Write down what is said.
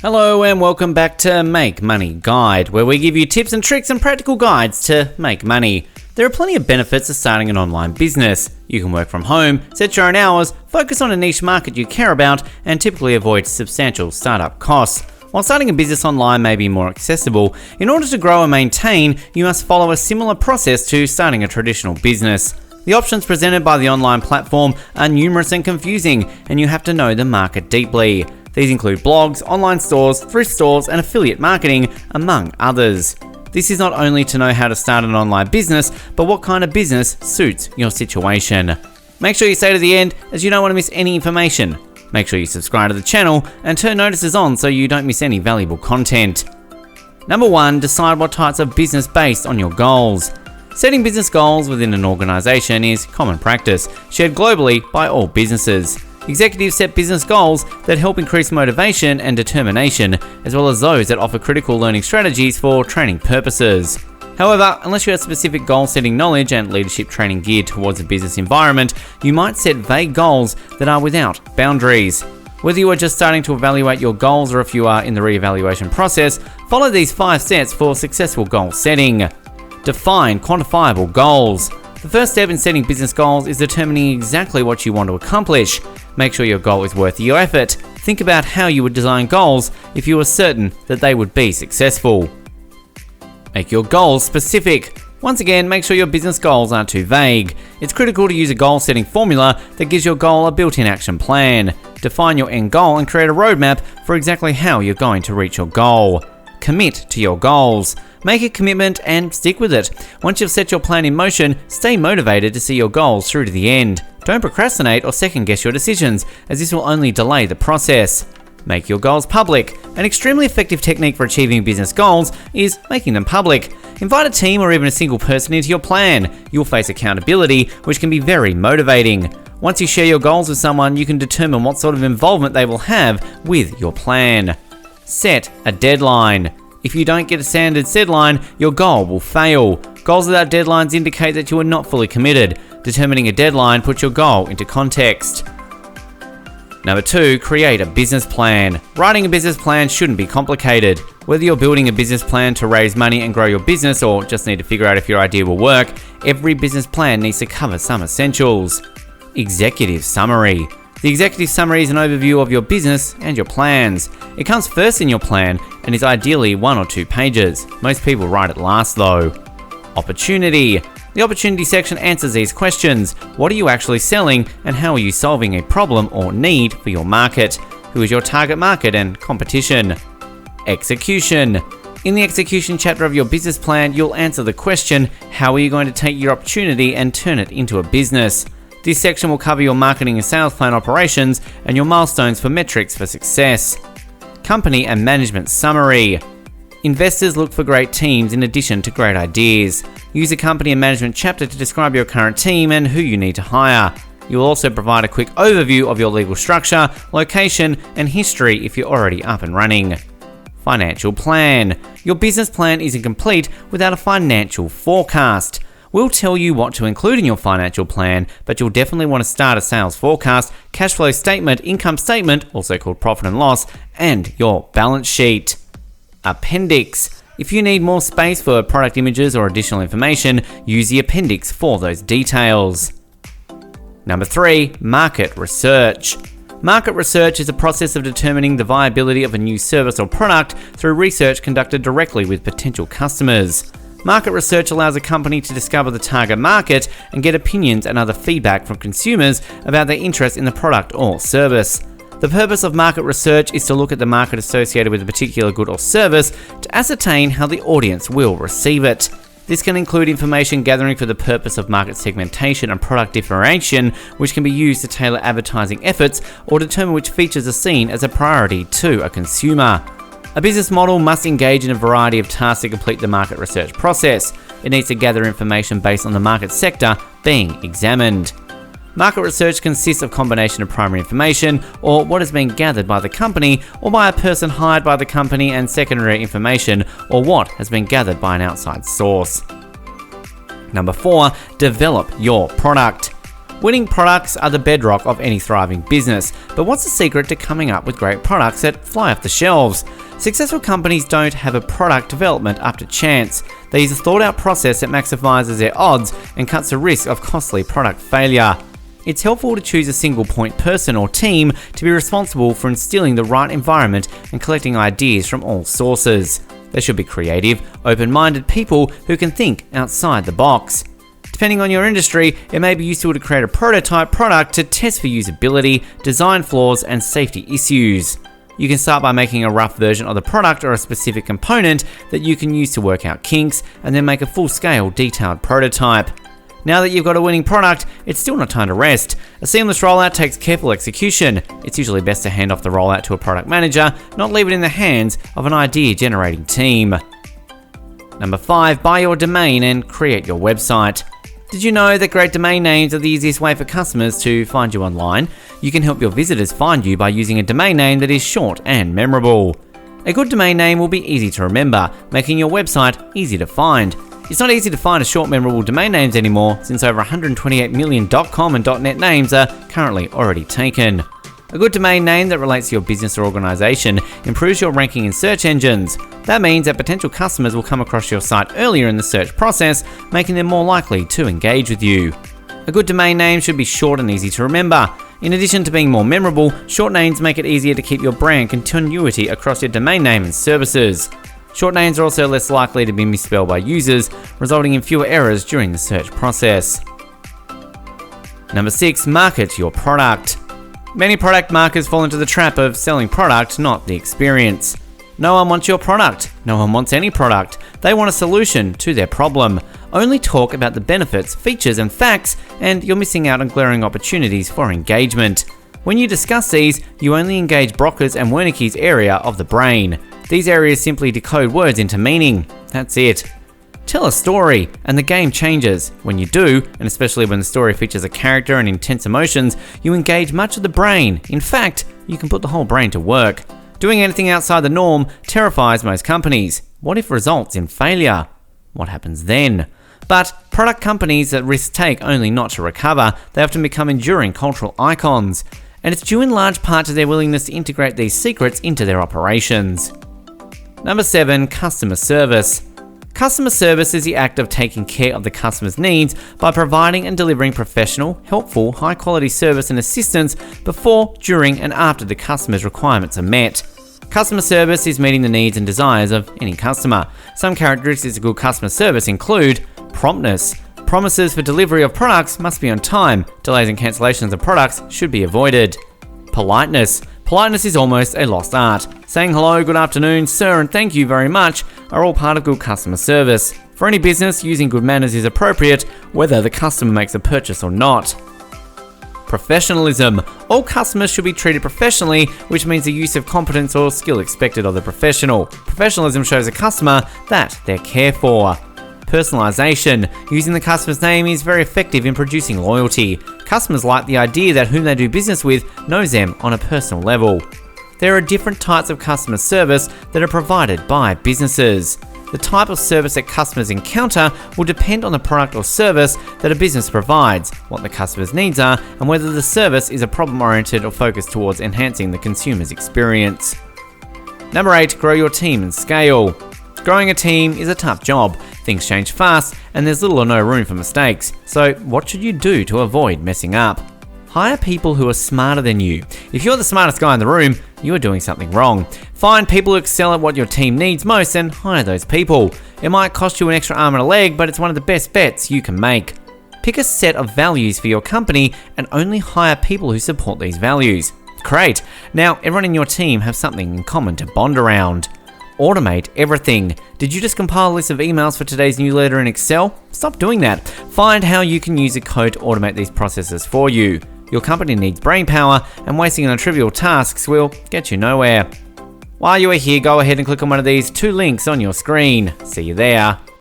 Hello and welcome back to Make Money Guide, where we give you tips and tricks and practical guides to make money. There are plenty of benefits to starting an online business. You can work from home, set your own hours, focus on a niche market you care about, and typically avoid substantial startup costs. While starting a business online may be more accessible, in order to grow and maintain, you must follow a similar process to starting a traditional business. The options presented by the online platform are numerous and confusing, and you have to know the market deeply. These include blogs, online stores, thrift stores, and affiliate marketing, among others. This is not only to know how to start an online business, but what kind of business suits your situation. Make sure you stay to the end, as you don't want to miss any information. Make sure you subscribe to the channel and turn notices on so you don't miss any valuable content. Number 1, decide what types of business based on your goals. Setting business goals within an organization is common practice, shared globally by all businesses. Executives set business goals that help increase motivation and determination, as well as those that offer critical learning strategies for training purposes. However, unless you have specific goal-setting knowledge and leadership training geared towards a business environment, you might set vague goals that are without boundaries. Whether you are just starting to evaluate your goals or if you are in the re-evaluation process, follow these 5 steps for successful goal setting. Define quantifiable goals. The first step in setting business goals is determining exactly what you want to accomplish. Make sure your goal is worth your effort. Think about how you would design goals if you were certain that they would be successful. Make your goals specific. Once again, make sure your business goals aren't too vague. It's critical to use a goal-setting formula that gives your goal a built-in action plan. Define your end goal and create a roadmap for exactly how you're going to reach your goal. Commit to your goals. Make a commitment and stick with it. Once you've set your plan in motion, stay motivated to see your goals through to the end. Don't procrastinate or second-guess your decisions, as this will only delay the process. Make your goals public. An extremely effective technique for achieving business goals is making them public. Invite a team or even a single person into your plan. You'll face accountability, which can be very motivating. Once you share your goals with someone, you can determine what sort of involvement they will have with your plan. Set a deadline. If you don't get a standard deadline, your goal will fail. Goals without deadlines indicate that you are not fully committed. Determining a deadline puts your goal into context. Number 2, create a business plan. Writing a business plan shouldn't be complicated. Whether you're building a business plan to raise money and grow your business or just need to figure out if your idea will work, every business plan needs to cover some essentials. Executive summary. The executive summary is an overview of your business and your plans. It comes first in your plan and is ideally 1 or 2 pages. Most people write it last though. Opportunity. The opportunity section answers these questions. What are you actually selling and how are you solving a problem or need for your market? Who is your target market and competition? Execution. In the execution chapter of your business plan, you'll answer the question, how are you going to take your opportunity and turn it into a business? This section will cover your marketing and sales plan operations and your milestones for metrics for success. Company and management summary. Investors look for great teams in addition to great ideas. Use the company and management chapter to describe your current team and who you need to hire. You will also provide a quick overview of your legal structure, location, and history if you're already up and running. Financial plan. Your business plan isn't complete without a financial forecast. We'll tell you what to include in your financial plan, but you'll definitely want to start a sales forecast, cash flow statement, income statement, also called profit and loss, and your balance sheet. Appendix. If you need more space for product images or additional information, use the appendix for those details. Number 3, market research. Market research is a process of determining the viability of a new service or product through research conducted directly with potential customers. Market research allows a company to discover the target market and get opinions and other feedback from consumers about their interest in the product or service. The purpose of market research is to look at the market associated with a particular good or service to ascertain how the audience will receive it. This can include information gathering for the purpose of market segmentation and product differentiation, which can be used to tailor advertising efforts or determine which features are seen as a priority to a consumer. A business model must engage in a variety of tasks to complete the market research process. It needs to gather information based on the market sector being examined. Market research consists of a combination of primary information, or what has been gathered by the company or by a person hired by the company, and secondary information, or what has been gathered by an outside source. Number 4, develop your product. Winning products are the bedrock of any thriving business, but what's the secret to coming up with great products that fly off the shelves? Successful companies don't have a product development up to chance. They use a thought-out process that maximizes their odds and cuts the risk of costly product failure. It's helpful to choose a single point person or team to be responsible for instilling the right environment and collecting ideas from all sources. They should be creative, open-minded people who can think outside the box. Depending on your industry, it may be useful to create a prototype product to test for usability, design flaws, and safety issues. You can start by making a rough version of the product or a specific component that you can use to work out kinks, and then make a full-scale, detailed prototype. Now that you've got a winning product, it's still not time to rest. A seamless rollout takes careful execution. It's usually best to hand off the rollout to a product manager, not leave it in the hands of an idea-generating team. Number 5, buy your domain and create your website. Did you know that great domain names are the easiest way for customers to find you online? You can help your visitors find you by using a domain name that is short and memorable. A good domain name will be easy to remember, making your website easy to find. It's not easy to find a short, memorable domain names anymore, since over 128 million .com and .net names are currently already taken. A good domain name that relates to your business or organization improves your ranking in search engines. That means that potential customers will come across your site earlier in the search process, making them more likely to engage with you. A good domain name should be short and easy to remember. In addition to being more memorable, short names make it easier to keep your brand continuity across your domain name and services. Short names are also less likely to be misspelled by users, resulting in fewer errors during the search process. Number 6, market your product. Many product marketers fall into the trap of selling product, not the experience. No one wants your product. No one wants any product. They want a solution to their problem. Only talk about the benefits, features, and facts, and you're missing out on glaring opportunities for engagement. When you discuss these, you only engage Broca's and Wernicke's area of the brain. These areas simply decode words into meaning. That's it. Tell a story, and the game changes. When you do, and especially when the story features a character and intense emotions, you engage much of the brain. In fact, you can put the whole brain to work. Doing anything outside the norm terrifies most companies. What if results in failure? What happens then? But product companies that risk take only not to recover, they often become enduring cultural icons. And it's due in large part to their willingness to integrate these secrets into their operations. Number 7, customer service. Customer service is the act of taking care of the customer's needs by providing and delivering professional, helpful, high-quality service and assistance before, during, and after the customer's requirements are met. Customer service is meeting the needs and desires of any customer. Some characteristics of good customer service include promptness. Promises for delivery of products must be on time. Delays and cancellations of products should be avoided. Politeness. Politeness is almost a lost art. Saying hello, good afternoon, sir, and thank you very much are all part of good customer service. For any business, using good manners is appropriate, whether the customer makes a purchase or not. Professionalism. All customers should be treated professionally, which means the use of competence or skill expected of the professional. Professionalism shows a customer that they're cared for. Personalization. Using the customer's name is very effective in producing loyalty. Customers like the idea that whom they do business with knows them on a personal level. There are different types of customer service that are provided by businesses. The type of service that customers encounter will depend on the product or service that a business provides, what the customer's needs are, and whether the service is a problem-oriented or focused towards enhancing the consumer's experience. Number 8, grow your team and scale. Growing a team is a tough job. Things change fast, and there's little or no room for mistakes. So what should you do to avoid messing up? Hire people who are smarter than you. If you're the smartest guy in the room, you are doing something wrong. Find people who excel at what your team needs most and hire those people. It might cost you an extra arm and a leg, but it's one of the best bets you can make. Pick a set of values for your company and only hire people who support these values. Great. Now everyone in your team have something in common to bond around. Automate everything. Did you just compile a list of emails for today's newsletter in Excel? Stop doing that. Find how you can use a code to automate these processes for you. Your company needs brain power, and wasting on trivial tasks will get you nowhere. While you are here, go ahead and click on one of these 2 links on your screen. See you there.